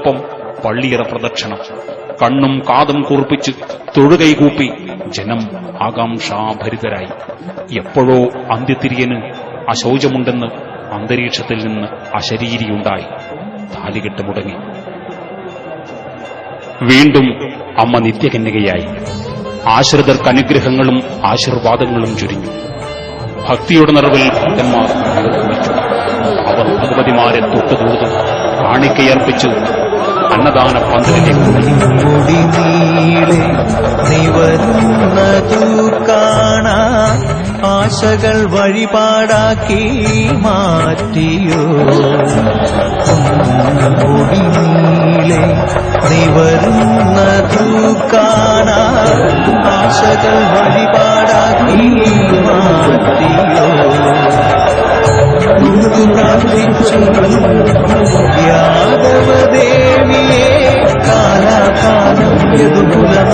ഒപ്പം പള്ളിയറ പ്രദക്ഷിണം. കണ്ണും കാതും കൂർപ്പിച്ച് തൊഴുകൈകൂപ്പി ജനം ആകാംക്ഷാഭരിതരായി. എപ്പോഴോ അന്ത്യത്തിരിയന് അശൗചമുണ്ടെന്ന് അന്തരീക്ഷത്തിൽ നിന്ന് അശരീരിയുണ്ടായി. താലികെട്ട് മുടങ്ങി. വീണ്ടും അമ്മ നിത്യകന്യകയായി. ആശ്രിതർക്ക് അനുഗ്രഹങ്ങളും ആശീർവാദങ്ങളും ചുരിഞ്ഞു. ഭക്തിയുടെ നിറവിൽ ഭക്തന്മാർ കുളിച്ചു. അവർ ഭഗവതിമാരെ തൊട്ടുതൊഴുതു കാണിക്കയർപ്പിച്ചു അന്നദാന പന്തലിലേക്ക് കാണാൻ ആശകൾ വഴിപാടാക്കി മാറ്റിയോ. മുടിനീളെ നിവരുന്നതു കാണാൻ ആശകൾ വഴിപാടാക്കി മാറ്റിയോ. യാദവദേവിയെ കാലാകാലം യദുകുലന